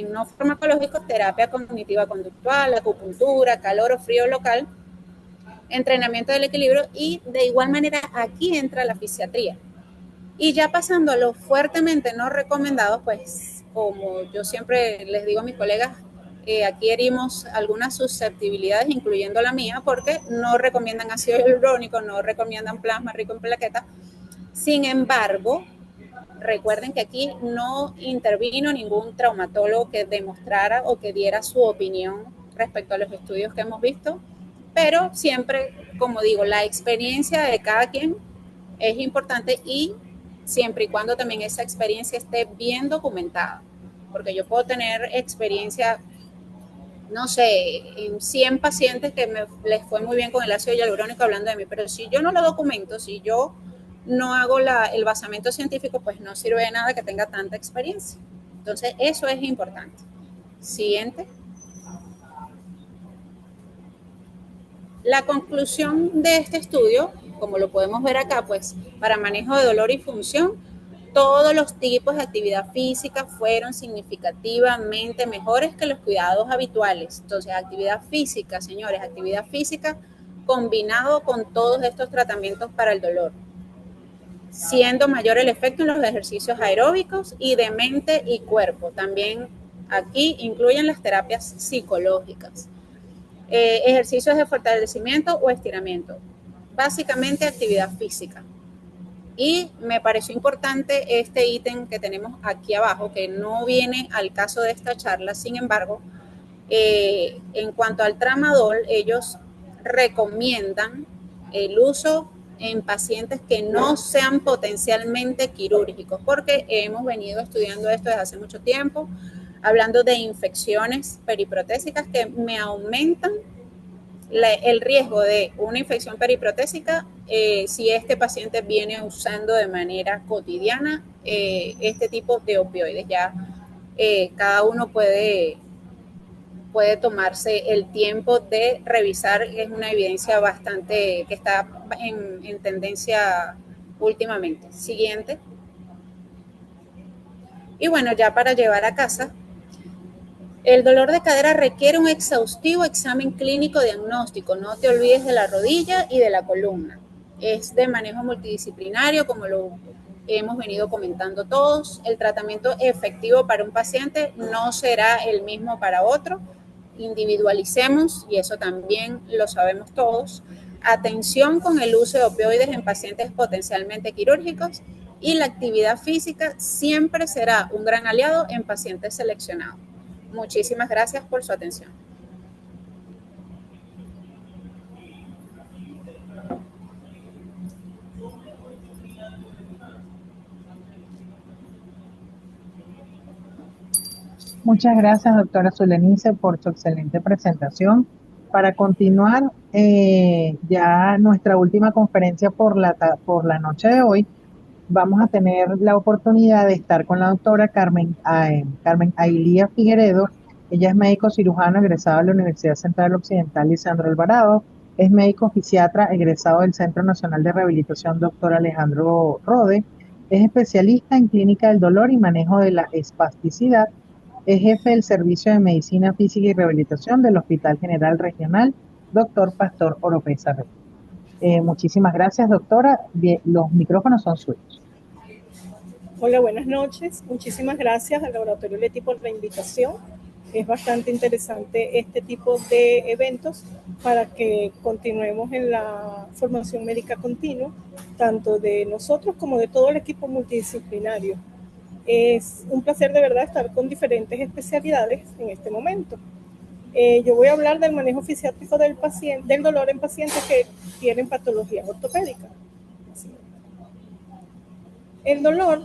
no farmacológicos, terapia cognitiva conductual, acupuntura, calor o frío local, entrenamiento del equilibrio y de igual manera aquí entra la fisiatría. Y ya pasando a los fuertemente no recomendados, pues como yo siempre les digo a mis colegas, aquí herimos algunas susceptibilidades, incluyendo la mía, porque no recomiendan ácido hialurónico, no recomiendan plasma rico en plaquetas. Sin embargo, recuerden que aquí no intervino ningún traumatólogo que demostrara o que diera su opinión respecto a los estudios que hemos visto, pero siempre, como digo, la experiencia de cada quien es importante y siempre y cuando también esa experiencia esté bien documentada, porque yo puedo tener experiencia, no sé, en 100 pacientes que les fue muy bien con el ácido hialurónico hablando de mí, pero si yo no lo documento, si yo no hago el basamento científico, pues no sirve de nada que tenga tanta experiencia. Entonces, eso es importante. Siguiente. La conclusión de este estudio, como lo podemos ver acá, pues para manejo de dolor y función, todos los tipos de actividad física fueron significativamente mejores que los cuidados habituales. Entonces, actividad física, señores, actividad física combinado con todos estos tratamientos para el dolor, siendo mayor el efecto en los ejercicios aeróbicos y de mente y cuerpo. También aquí incluyen las terapias psicológicas. Ejercicios de fortalecimiento o estiramiento, básicamente actividad física. Y me pareció importante este ítem que tenemos aquí abajo, que no viene al caso de esta charla, sin embargo, en cuanto al tramadol, ellos recomiendan el uso en pacientes que no sean potencialmente quirúrgicos, porque hemos venido estudiando esto desde hace mucho tiempo, hablando de infecciones periprotésicas que me aumentan el riesgo de una infección periprotésica si este paciente viene usando de manera cotidiana este tipo de opioides. Ya cada uno puede tomarse el tiempo de revisar, es una evidencia bastante que está en tendencia últimamente. Siguiente. Y bueno, ya para llevar a casa, el dolor de cadera requiere un exhaustivo examen clínico diagnóstico. No te olvides de la rodilla y de la columna. Es de manejo multidisciplinario, como lo hemos venido comentando todos. El tratamiento efectivo para un paciente no será el mismo para otro. Individualicemos, y eso también lo sabemos todos. Atención con el uso de opioides en pacientes potencialmente quirúrgicos, y la actividad física siempre será un gran aliado en pacientes seleccionados. Muchísimas gracias por su atención. Muchas gracias, doctora Zulenice, por su excelente presentación. Para continuar, ya nuestra última conferencia por la noche de hoy, vamos a tener la oportunidad de estar con la doctora Carmen Ailía Figueredo. Ella es médico cirujano egresado de la Universidad Central Occidental Lisandro Alvarado. Es médico fisiatra egresado del Centro Nacional de Rehabilitación Dr. Alejandro Rode. Es especialista en clínica del dolor y manejo de la espasticidad. Es jefe del Servicio de Medicina Física y Rehabilitación del Hospital General Regional Dr. Pastor Oropesa. Muchísimas gracias, doctora. Bien, los micrófonos son suyos. Hola, buenas noches. Muchísimas gracias al Laboratorio Leti por la invitación. Es bastante interesante este tipo de eventos para que continuemos en la formación médica continua, tanto de nosotros como de todo el equipo multidisciplinario. Es un placer de verdad estar con diferentes especialidades en este momento. Yo voy a hablar del manejo fisiátrico del dolor en pacientes que tienen patologías ortopédicas. El dolor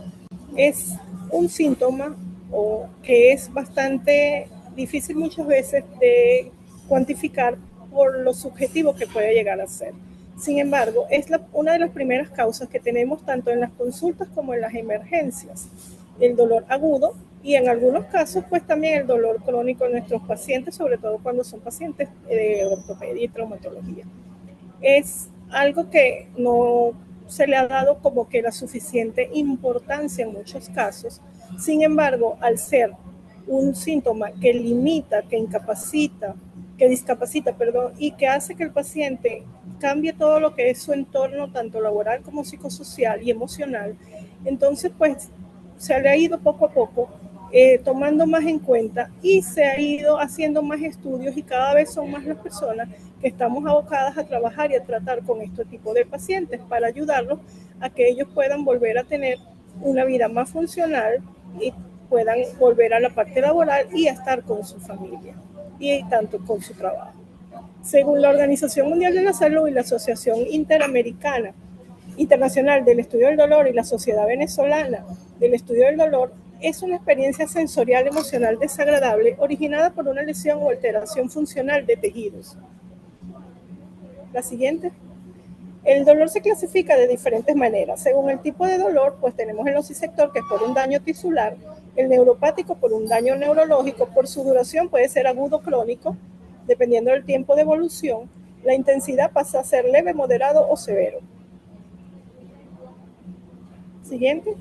es un síntoma que es bastante difícil muchas veces de cuantificar por lo subjetivo que puede llegar a ser. Sin embargo, es una de las primeras causas que tenemos tanto en las consultas como en las emergencias. El dolor agudo y en algunos casos pues también el dolor crónico en nuestros pacientes, sobre todo cuando son pacientes de ortopedia y traumatología. Es algo que no se le ha dado como que la suficiente importancia en muchos casos. Sin embargo, al ser un síntoma que limita, que incapacita, que discapacita, y que hace que el paciente cambie todo lo que es su entorno, tanto laboral como psicosocial y emocional, entonces pues se le ha ido poco a poco tomando más en cuenta y se ha ido haciendo más estudios y cada vez son más las personas que estamos abocadas a trabajar y a tratar con este tipo de pacientes para ayudarlos a que ellos puedan volver a tener una vida más funcional y puedan volver a la parte laboral y a estar con su familia y tanto con su trabajo. Según la Organización Mundial de la Salud y la Asociación Internacional del Estudio del Dolor y la Sociedad Venezolana del Estudio del Dolor, es una experiencia sensorial emocional desagradable originada por una lesión o alteración funcional de tejidos. La siguiente. El dolor se clasifica de diferentes maneras. Según el tipo de dolor, pues tenemos el nociceptor, que es por un daño tisular, el neuropático por un daño neurológico, por su duración puede ser agudo o crónico, dependiendo del tiempo de evolución. La intensidad pasa a ser leve, moderado o severo. Siguiente.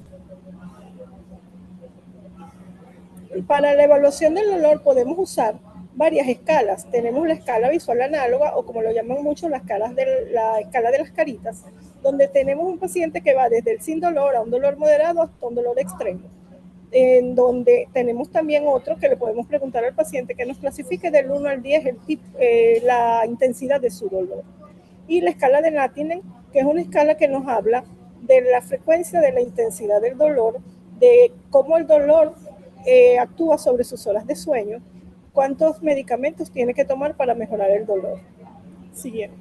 Para la evaluación del dolor podemos usar varias escalas. Tenemos la escala visual análoga, o como lo llaman muchos, la escala de las caritas, donde tenemos un paciente que va desde el sin dolor a un dolor moderado hasta un dolor extremo. En donde tenemos también otro que le podemos preguntar al paciente que nos clasifique del 1 al 10 la intensidad de su dolor. Y la escala de Latinen, que es una escala que nos habla de la frecuencia de la intensidad del dolor, de cómo el dolor actúa sobre sus horas de sueño, cuántos medicamentos tiene que tomar para mejorar el dolor. Siguiente.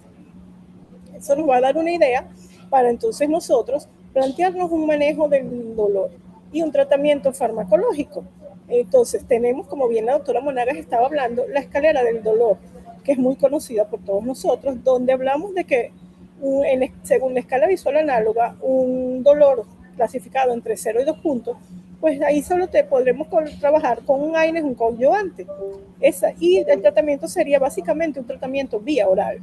Eso nos va a dar una idea para entonces nosotros plantearnos un manejo del dolor y un tratamiento farmacológico. Entonces tenemos, como bien la doctora Monagas estaba hablando, la escalera del dolor, que es muy conocida por todos nosotros, donde hablamos de que según la escala visual análoga, un dolor clasificado entre 0 y 2 puntos, pues ahí solo podremos trabajar con un AINES, un coadyuvante. Y el tratamiento sería básicamente un tratamiento vía oral.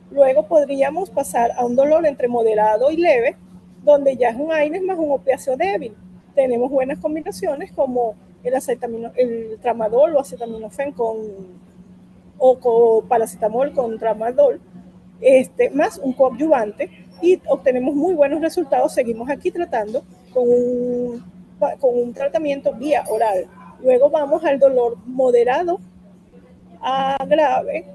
Luego podríamos pasar a un dolor entre moderado y leve, donde ya es un AINES más un opiáceo débil. Tenemos buenas combinaciones como el tramadol o acetaminofén o paracetamol con tramadol, más un coadyuvante, y obtenemos muy buenos resultados. Seguimos aquí tratando con un tratamiento vía oral. Luego vamos al dolor moderado a grave,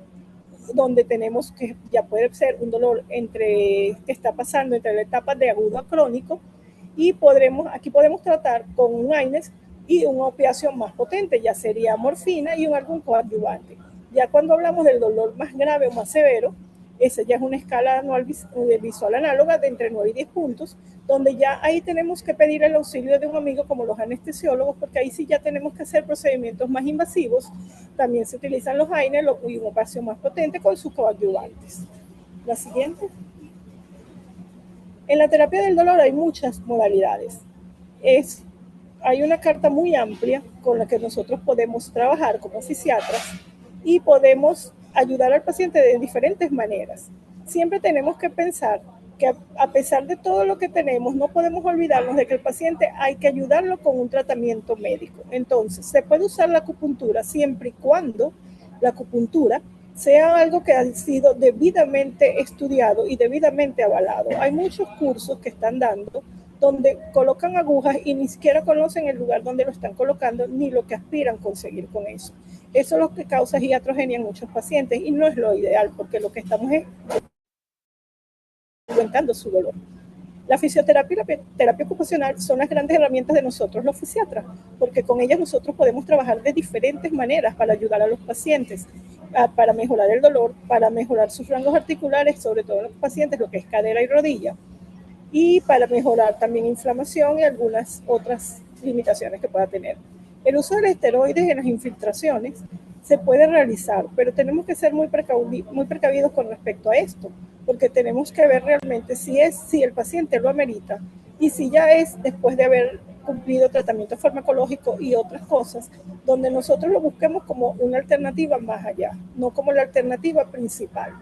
donde tenemos que ya puede ser un dolor que está pasando entre la etapa de agudo a crónico, y aquí podemos tratar con un AINES y una opiáceo más potente, ya sería morfina y algún coadyuvante. Ya cuando hablamos del dolor más grave o más severo, esa ya es una escala anual visual análoga de entre 9 y 10 puntos, donde ya ahí tenemos que pedir el auxilio de un amigo como los anestesiólogos, porque ahí sí ya tenemos que hacer procedimientos más invasivos. También se utilizan los AINES y un opiáceo más potente con sus coadyuvantes. La siguiente. En la terapia del dolor hay muchas modalidades. Hay una carta muy amplia con la que nosotros podemos trabajar como fisiatras y podemos ayudar al paciente de diferentes maneras. Siempre tenemos que pensar que a pesar de todo lo que tenemos, no podemos olvidarnos de que el paciente hay que ayudarlo con un tratamiento médico. Entonces, se puede usar la acupuntura siempre y cuando la acupuntura sea algo que ha sido debidamente estudiado y debidamente avalado. Hay muchos cursos que están dando donde colocan agujas y ni siquiera conocen el lugar donde lo están colocando ni lo que aspiran conseguir con eso. Eso es lo que causa iatrogenia en muchos pacientes y no es lo ideal, porque lo que estamos es aumentando su dolor. La fisioterapia y la terapia ocupacional son las grandes herramientas de nosotros los fisiatras, porque con ellas nosotros podemos trabajar de diferentes maneras para ayudar a los pacientes, para mejorar el dolor, para mejorar sus rangos articulares, sobre todo en los pacientes, lo que es cadera y rodilla, y para mejorar también inflamación y algunas otras limitaciones que pueda tener. El uso de esteroides en las infiltraciones se puede realizar, pero tenemos que ser muy precavidos con respecto a esto, porque tenemos que ver realmente si el paciente lo amerita y si ya es después de haber cumplido tratamiento farmacológico y otras cosas, donde nosotros lo busquemos como una alternativa más allá, no como la alternativa principal.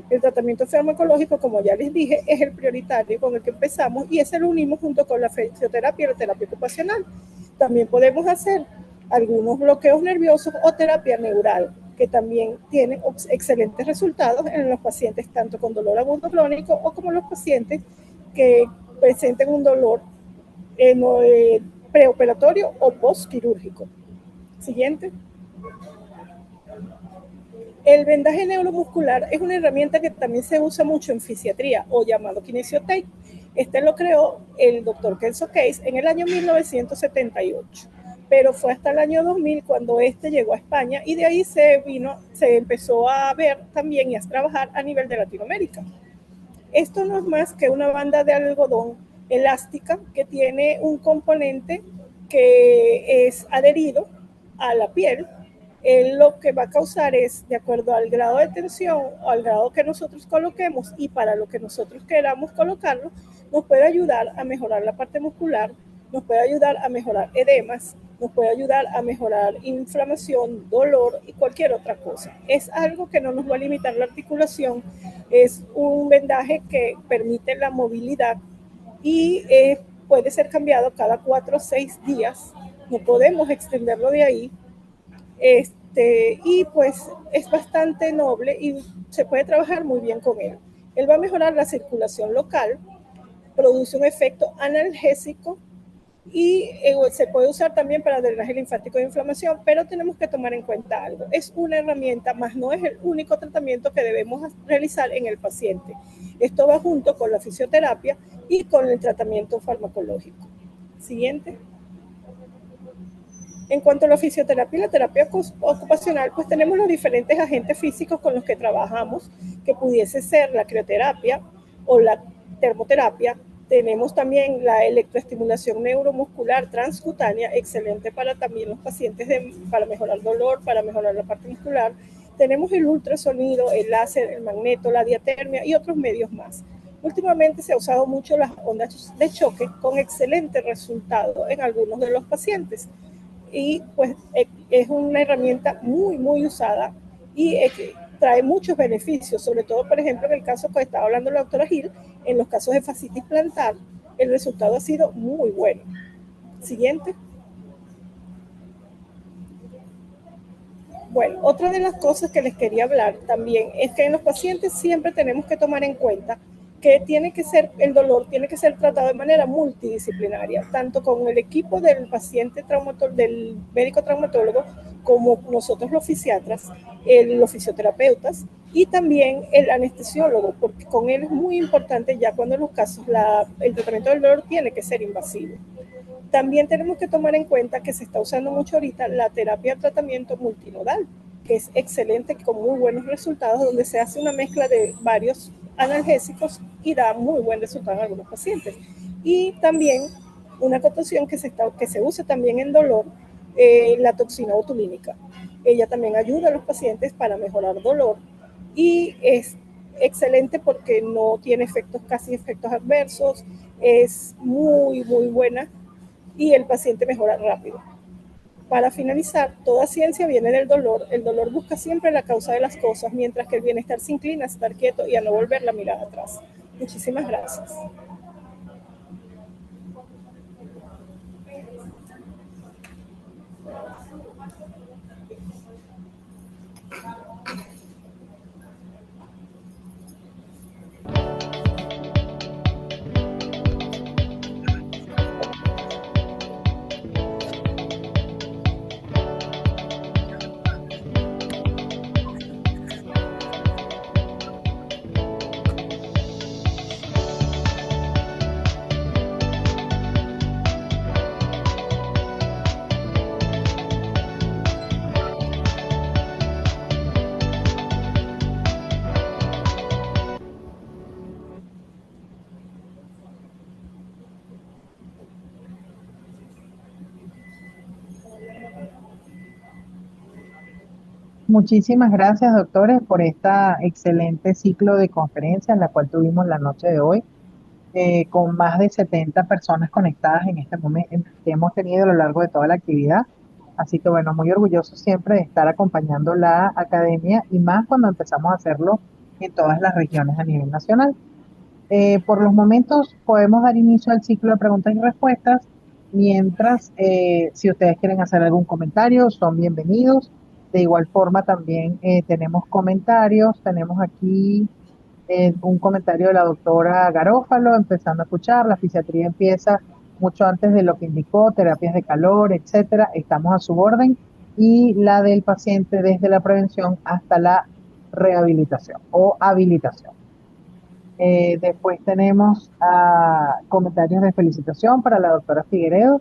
El tratamiento farmacológico, como ya les dije, es el prioritario con el que empezamos y ese lo unimos junto con la fisioterapia y la terapia ocupacional. También podemos hacer algunos bloqueos nerviosos o terapia neural, que también tienen excelentes resultados en los pacientes tanto con dolor agudo crónico o como los pacientes que presenten un dolor preoperatorio o postquirúrgico. Siguiente. El vendaje neuromuscular es una herramienta que también se usa mucho en fisiatría o llamado kinesiotape. Este lo creó el doctor Kenzo Case en el año 1978, pero fue hasta el año 2000 cuando llegó a España y de ahí se empezó a ver también y a trabajar a nivel de Latinoamérica. Esto no es más que una banda de algodón elástica que tiene un componente que es adherido a la piel. Lo que va a causar es, de acuerdo al grado de tensión o al grado que nosotros coloquemos y para lo que nosotros queramos colocarlo, nos puede ayudar a mejorar la parte muscular, nos puede ayudar a mejorar edemas, nos puede ayudar a mejorar inflamación, dolor y cualquier otra cosa. Es algo que no nos va a limitar la articulación, es un vendaje que permite la movilidad y puede ser cambiado cada 4 o 6 días, no podemos extenderlo de ahí. Y pues es bastante noble y se puede trabajar muy bien con él. Él va a mejorar la circulación local, produce un efecto analgésico y se puede usar también para drenaje linfático de inflamación, pero tenemos que tomar en cuenta algo. Es una herramienta, más no es el único tratamiento que debemos realizar en el paciente. Esto va junto con la fisioterapia y con el tratamiento farmacológico. Siguiente. En cuanto a la fisioterapia y la terapia ocupacional, pues tenemos los diferentes agentes físicos con los que trabajamos, que pudiese ser la crioterapia o la termoterapia. Tenemos también la electroestimulación neuromuscular transcutánea, excelente para también los pacientes para mejorar dolor, para mejorar la parte muscular. Tenemos el ultrasonido, el láser, el magneto, la diatermia y otros medios más. Últimamente se ha usado mucho las ondas de choque con excelente resultado en algunos de los pacientes. Y pues es una herramienta muy usada y trae muchos beneficios, sobre todo, por ejemplo, en el caso que estaba hablando la doctora Gil, en los casos de fascitis plantar, el resultado ha sido muy bueno. Siguiente. Bueno, otra de las cosas que les quería hablar también es que en los pacientes siempre tenemos que tomar en cuenta que el dolor tiene que ser tratado de manera multidisciplinaria, tanto con el equipo del paciente del médico traumatólogo, como nosotros los fisiatras, los fisioterapeutas y también el anestesiólogo, porque con él es muy importante ya cuando en los casos el tratamiento del dolor tiene que ser invasivo. También tenemos que tomar en cuenta que se está usando mucho ahorita la terapia de tratamiento multinodal, que es excelente, con muy buenos resultados, donde se hace una mezcla de varios analgésicos y da muy buen resultado en algunos pacientes. Y también una acotación que se usa también en dolor, la toxina botulínica. Ella también ayuda a los pacientes para mejorar dolor y es excelente porque no tiene casi efectos adversos, es muy buena y el paciente mejora rápido. Para finalizar, toda ciencia viene del dolor. El dolor busca siempre la causa de las cosas, mientras que el bienestar se inclina a estar quieto y a no volver la mirada atrás. Muchísimas gracias. Muchísimas gracias, doctores, por esta excelente ciclo de conferencias, la cual tuvimos la noche de hoy, con más de 70 personas conectadas en este momento que hemos tenido a lo largo de toda la actividad. Así que bueno, muy orgulloso siempre de estar acompañando la academia y más cuando empezamos a hacerlo en todas las regiones a nivel nacional. Por los momentos podemos dar inicio al ciclo de preguntas y respuestas, mientras si ustedes quieren hacer algún comentario, son bienvenidos. De igual forma también tenemos comentarios, tenemos aquí un comentario de la doctora Garófalo, empezando a escuchar, la fisiatría empieza mucho antes de lo que indicó, terapias de calor, etcétera, estamos a su orden, y la del paciente desde la prevención hasta la rehabilitación o habilitación. Después tenemos comentarios de felicitación para la doctora Figueredo.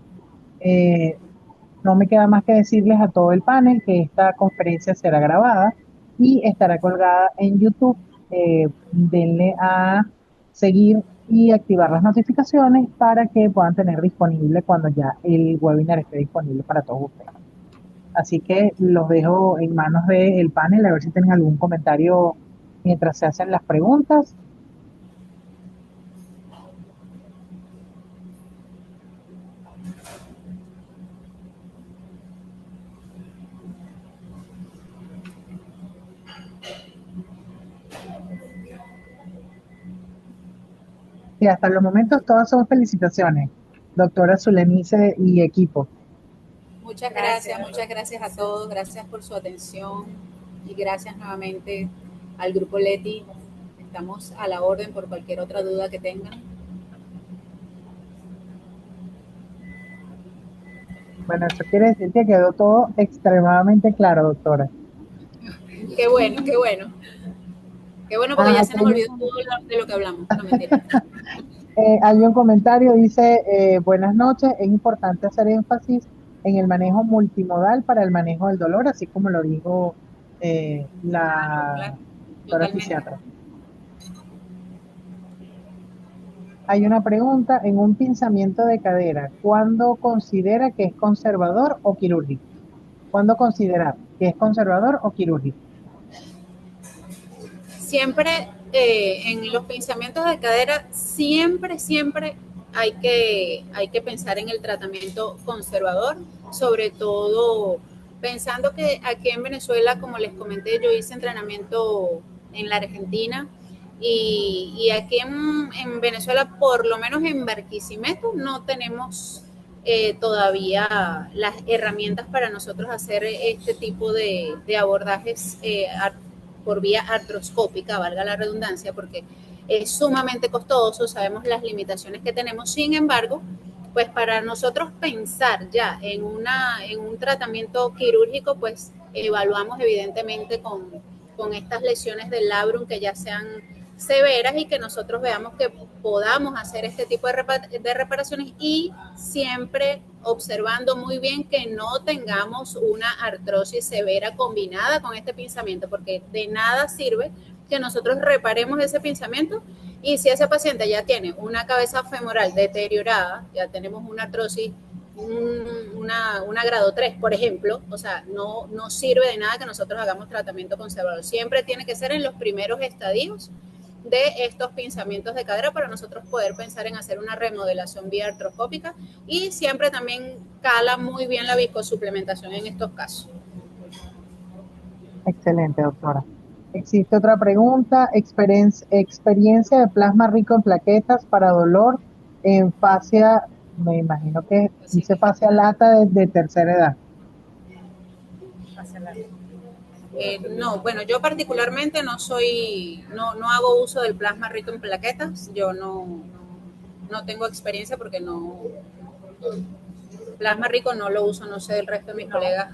No me queda más que decirles a todo el panel que esta conferencia será grabada y estará colgada en YouTube. Denle a seguir y activar las notificaciones para que puedan tener disponible cuando ya el webinar esté disponible para todos ustedes. Así que los dejo en manos del panel a ver si tienen algún comentario mientras se hacen las preguntas. Y hasta los momentos todas son felicitaciones, doctora Zulenice y equipo. Muchas gracias a todos, gracias por su atención y gracias nuevamente al Grupo Leti. Estamos a la orden por cualquier otra duda que tengan. Bueno, eso quiere decir que quedó todo extremadamente claro, doctora. Qué bueno, qué bueno. Qué bueno porque ya se nos olvidó todo de lo que hablamos. No, mentira. Hay un comentario, dice, buenas noches, es importante hacer énfasis en el manejo multimodal para el manejo del dolor, así como lo dijo la doctora fisiatra. Hay una pregunta en un pinzamiento de cadera. ¿Cuándo considera que es conservador o quirúrgico? ¿Cuándo considerar que es conservador o quirúrgico? Siempre en los pensamientos de cadera, siempre hay que pensar en el tratamiento conservador, sobre todo pensando que aquí en Venezuela, como les comenté, yo hice entrenamiento en la Argentina y aquí en Venezuela, por lo menos en Barquisimeto, no tenemos todavía las herramientas para nosotros hacer este tipo de abordajes por vía artroscópica, valga la redundancia, porque es sumamente costoso, sabemos las limitaciones que tenemos. Sin embargo, pues para nosotros pensar ya en un tratamiento quirúrgico, pues evaluamos evidentemente con estas lesiones del labrum que ya sean severas y que nosotros veamos que podamos hacer este tipo de reparaciones y siempre observando muy bien que no tengamos una artrosis severa combinada con este pinzamiento, porque de nada sirve que nosotros reparemos ese pinzamiento y si ese paciente ya tiene una cabeza femoral deteriorada, ya tenemos una artrosis, una grado 3, por ejemplo, o sea, no sirve de nada que nosotros hagamos tratamiento conservador. Siempre tiene que ser en los primeros estadios de estos pinzamientos de cadera para nosotros poder pensar en hacer una remodelación vía artroscópica y siempre también cala muy bien la viscosuplementación en estos casos. Excelente, doctora. Existe otra pregunta. Experiencia de plasma rico en plaquetas para dolor en fascia, me imagino que dice fascia lata de tercera edad. No, bueno, yo particularmente no hago uso del plasma rico en plaquetas, yo no tengo experiencia porque plasma rico no lo uso, no sé del resto de mis colegas.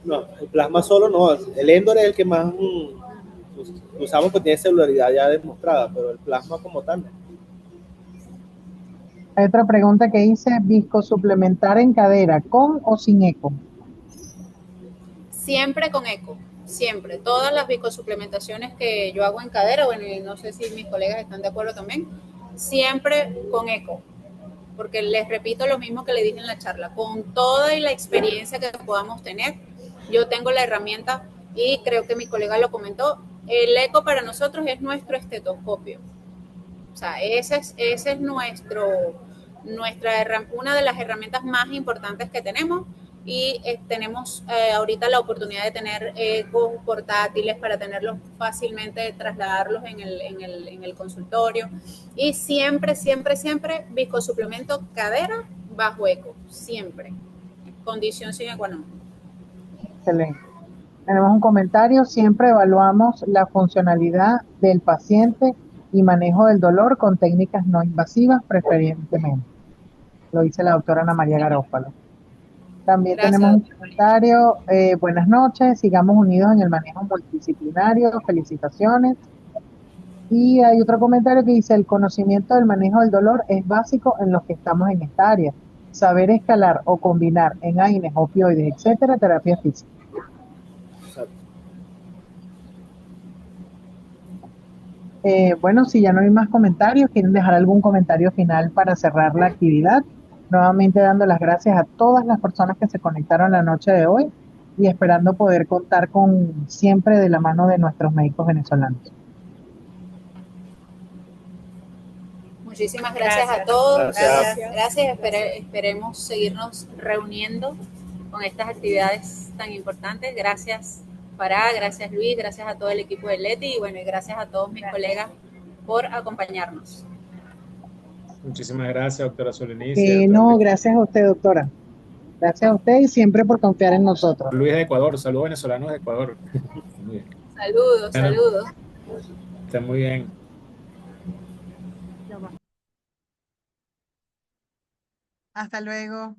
No, el plasma solo no, el Endor es el que más usamos porque tiene celularidad ya demostrada, pero el plasma como tal no. Hay otra pregunta que dice, ¿viscosuplementar en cadera con o sin eco? Siempre con eco, siempre. Todas las viscosuplementaciones que yo hago en cadera, bueno, y no sé si mis colegas están de acuerdo también, siempre con eco. Porque les repito lo mismo que le dije en la charla, con toda la experiencia que podamos tener, yo tengo la herramienta y creo que mi colega lo comentó, el eco para nosotros es nuestro estetoscopio. O sea, ese es una de las herramientas más importantes que tenemos y tenemos ahorita la oportunidad de tener ecos portátiles para tenerlos fácilmente, trasladarlos en el consultorio y siempre viscosuplemento cadera bajo eco, siempre, condición sine qua non. Excelente. Tenemos un comentario. Siempre evaluamos la funcionalidad del paciente y manejo del dolor con técnicas no invasivas, preferentemente. Lo dice la doctora Ana María Garófalo. También tenemos Gracias, un doctor. comentario. Buenas noches, sigamos unidos en el manejo multidisciplinario. Felicitaciones. Y hay otro comentario que dice, el conocimiento del manejo del dolor es básico en los que estamos en esta área. Saber escalar o combinar en AINES, opioides, etcétera, terapia física. Exacto. Bueno, si ya no hay más comentarios, ¿quieren dejar algún comentario final para cerrar la actividad? Nuevamente dando las gracias a todas las personas que se conectaron la noche de hoy y esperando poder contar con siempre de la mano de nuestros médicos venezolanos. Muchísimas gracias a todos. Gracias. Gracias. Esperemos seguirnos reuniendo con estas actividades tan importantes. Gracias, Farah, gracias, Luis, gracias a todo el equipo de Leti y bueno, y gracias a todos mis colegas por acompañarnos. Muchísimas gracias, doctora Solenicia. No, gracias a usted, doctora. Gracias a usted y siempre por confiar en nosotros. Luis de Ecuador, saludos venezolanos de Ecuador. Muy bien. Saludos, Bueno, saludos. Estén muy bien. Hasta luego.